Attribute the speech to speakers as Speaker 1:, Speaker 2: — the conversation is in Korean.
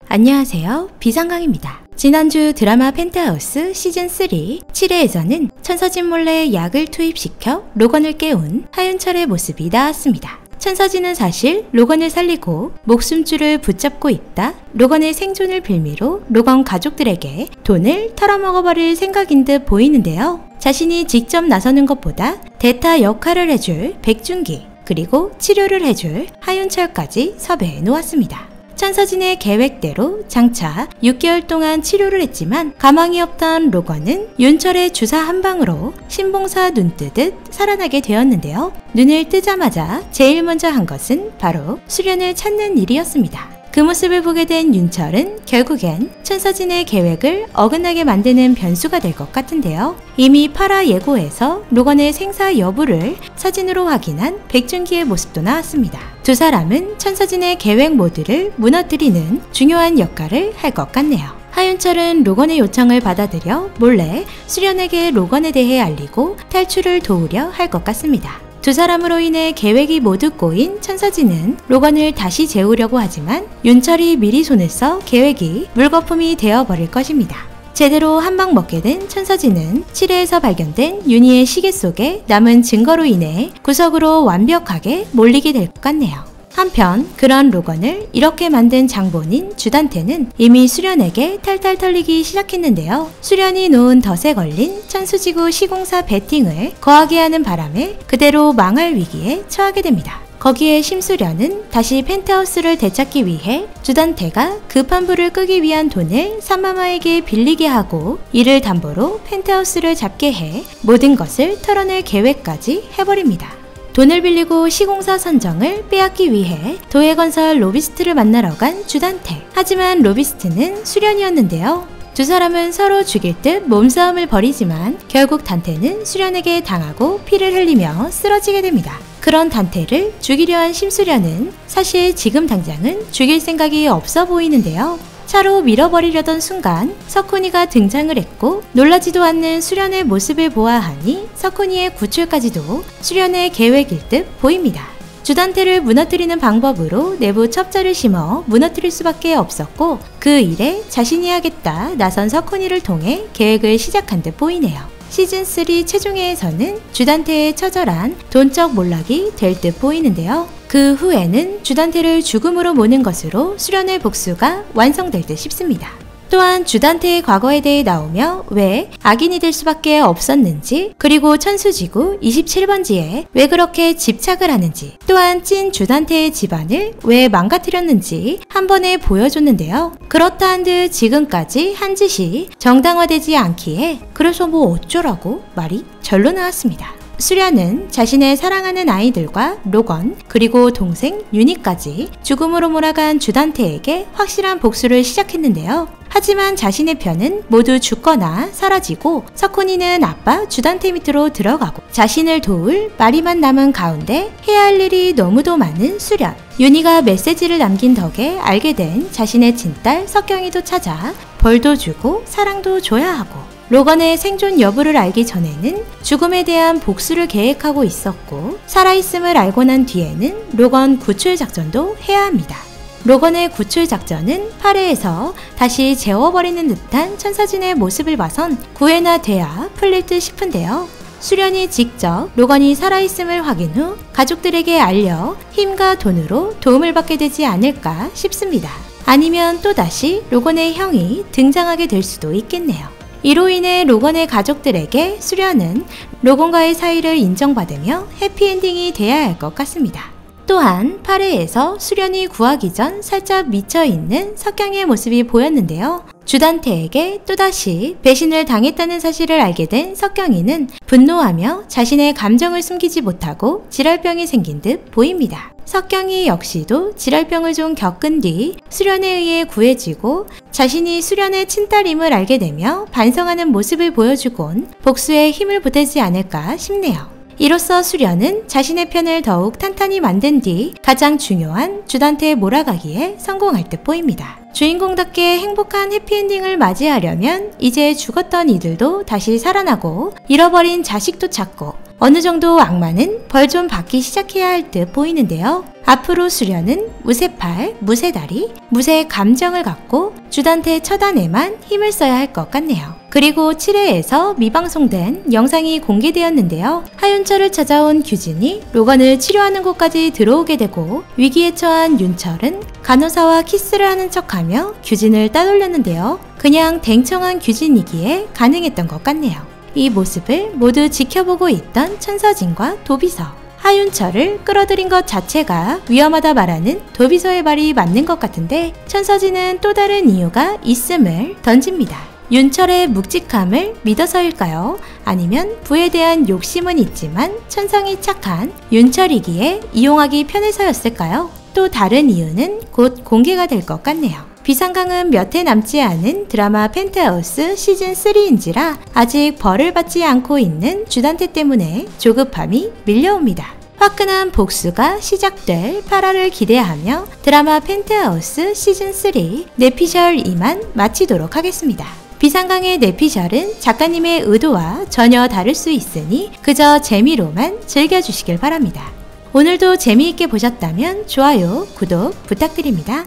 Speaker 1: 안녕하세요, 비상강입니다. 지난주 드라마 펜트하우스 시즌3 7회에서는 천서진 몰래 약을 투입시켜 로건을 깨운 하윤철의 모습이 나왔습니다. 천서진은 사실 로건을 살리고 목숨줄을 붙잡고 있다 로건의 생존을 빌미로 로건 가족들에게 돈을 털어먹어버릴 생각인 듯 보이는데요. 자신이 직접 나서는 것보다 대타 역할을 해줄 백준기 그리고 치료를 해줄 하윤철까지 섭외해 놓았습니다. 천서진의 계획대로 장차 6개월 동안 치료를 했지만 가망이 없던 로건은 윤철의 주사 한 방으로 신봉사 눈 뜨듯 살아나게 되었는데요. 눈을 뜨자마자 제일 먼저 한 것은 바로 수련을 찾는 일이었습니다. 그 모습을 보게 된 윤철은 결국엔 천서진의 계획을 어긋나게 만드는 변수가 될 것 같은데요. 이미 8화 예고에서 로건의 생사 여부를 사진으로 확인한 백준기의 모습도 나왔습니다. 두 사람은 천서진의 계획 모두를 무너뜨리는 중요한 역할을 할 것 같네요. 하윤철은 로건의 요청을 받아들여 몰래 수련에게 로건에 대해 알리고 탈출을 도우려 할 것 같습니다. 두 사람으로 인해 계획이 모두 꼬인 천서진은 로건을 다시 재우려고 하지만 윤철이 미리 손을 써 계획이 물거품이 되어버릴 것입니다. 제대로 한 방 먹게 된 천서진은 7회에서 발견된 윤희의 시계 속에 남은 증거로 인해 구석으로 완벽하게 몰리게 될 것 같네요. 한편 그런 로건을 이렇게 만든 장본인 주단태는 이미 수련에게 탈탈 털리기 시작했는데요. 수련이 놓은 덫에 걸린 천수지구 시공사 배팅을 거하게 하는 바람에 그대로 망할 위기에 처하게 됩니다. 거기에 심수련은 다시 펜트하우스를 되찾기 위해 주단태가 급한 불을 끄기 위한 돈을 삼마마에게 빌리게 하고 이를 담보로 펜트하우스를 잡게 해 모든 것을 털어낼 계획까지 해버립니다. 돈을 빌리고 시공사 선정을 빼앗기 위해 도해건설 로비스트를 만나러 간 주단태. 하지만 로비스트는 수련이었는데요. 두 사람은 서로 죽일 듯 몸싸움을 벌이지만 결국 단태는 수련에게 당하고 피를 흘리며 쓰러지게 됩니다. 그런 단태를 죽이려 한 심수련은 사실 지금 당장은 죽일 생각이 없어 보이는데요. 차로 밀어버리려던 순간 석훈이가 등장을 했고 놀라지도 않는 수련의 모습을 보아하니 석훈이의 구출까지도 수련의 계획일 듯 보입니다. 주단태를 무너뜨리는 방법으로 내부 첩자를 심어 무너뜨릴 수밖에 없었고 그 일에 자신이 하겠다 나선 석훈이를 통해 계획을 시작한 듯 보이네요. 시즌3 최종회에서는 주단태의 처절한 돈적 몰락이 될 듯 보이는데요. 그 후에는 주단태를 죽음으로 모는 것으로 수련의 복수가 완성될 듯 싶습니다. 또한 주단태의 과거에 대해 나오며 왜 악인이 될 수밖에 없었는지 그리고 천수지구 27번지에 왜 그렇게 집착을 하는지 또한 찐 주단태의 집안을 왜 망가뜨렸는지 한 번에 보여줬는데요. 그렇다 한들 지금까지 한 짓이 정당화되지 않기에 그래서 뭐 어쩌라고 말이 절로 나왔습니다. 수련은 자신의 사랑하는 아이들과 로건 그리고 동생 윤희까지 죽음으로 몰아간 주단태에게 확실한 복수를 시작했는데요. 하지만 자신의 편은 모두 죽거나 사라지고 석훈이는 아빠 주단태 밑으로 들어가고 자신을 도울 마리만 남은 가운데 해야 할 일이 너무도 많은 수련. 윤희가 메시지를 남긴 덕에 알게 된 자신의 친딸 석경이도 찾아 벌도 주고 사랑도 줘야 하고 로건의 생존 여부를 알기 전에는 죽음에 대한 복수를 계획하고 있었고 살아있음을 알고 난 뒤에는 로건 구출 작전도 해야 합니다. 로건의 구출 작전은 8회에서 다시 재워버리는 듯한 천서진의 모습을 봐선 9회나 돼야 풀릴 듯 싶은데요. 수련이 직접 로건이 살아있음을 확인 후 가족들에게 알려 힘과 돈으로 도움을 받게 되지 않을까 싶습니다. 아니면 또다시 로건의 형이 등장하게 될 수도 있겠네요. 이로 인해 로건의 가족들에게 수련은 로건과의 사이를 인정받으며 해피엔딩이 돼야 할 것 같습니다. 또한 8회에서 수련이 구하기 전 살짝 미쳐있는 석경이의 모습이 보였는데요. 주단태에게 또다시 배신을 당했다는 사실을 알게 된 석경이는 분노하며 자신의 감정을 숨기지 못하고 질환병이 생긴 듯 보입니다. 석경이 역시도 질환병을 좀 겪은 뒤 수련에 의해 구해지고 자신이 수련의 친딸임을 알게 되며 반성하는 모습을 보여주곤 복수에 힘을 보태지 않을까 싶네요. 이로써 수련은 자신의 편을 더욱 탄탄히 만든 뒤 가장 중요한 주단태에 몰아가기에 성공할 듯 보입니다. 주인공답게 행복한 해피엔딩을 맞이하려면 이제 죽었던 이들도 다시 살아나고 잃어버린 자식도 찾고 어느 정도 악마는 벌 좀 받기 시작해야 할 듯 보이는데요. 앞으로 수련은 무쇠팔, 무쇠다리, 무쇠 감정을 갖고 주단태 처단에만 힘을 써야 할 것 같네요. 그리고 7회에서 미방송된 영상이 공개되었는데요. 하윤철을 찾아온 규진이 로건을 치료하는 곳까지 들어오게 되고 위기에 처한 윤철은 간호사와 키스를 하는 척하며 규진을 따돌렸는데요. 그냥 댕청한 규진이기에 가능했던 것 같네요. 이 모습을 모두 지켜보고 있던 천서진과 도비서, 하윤철을 끌어들인 것 자체가 위험하다 말하는 도비서의 말이 맞는 것 같은데 천서진은 또 다른 이유가 있음을 던집니다. 윤철의 묵직함을 믿어서일까요? 아니면 부에 대한 욕심은 있지만 천성이 착한 윤철이기에 이용하기 편해서였을까요? 또 다른 이유는 곧 공개가 될 것 같네요. 비상강은 몇 해 남지 않은 드라마 펜트하우스 시즌3인지라 아직 벌을 받지 않고 있는 주단태 때문에 조급함이 밀려옵니다. 화끈한 복수가 시작될 8화를 기대하며 드라마 펜트하우스 시즌3 내피셜 2만 마치도록 하겠습니다. 비상강의 내피셜은 작가님의 의도와 전혀 다를 수 있으니 그저 재미로만 즐겨주시길 바랍니다. 오늘도 재미있게 보셨다면 좋아요, 구독 부탁드립니다.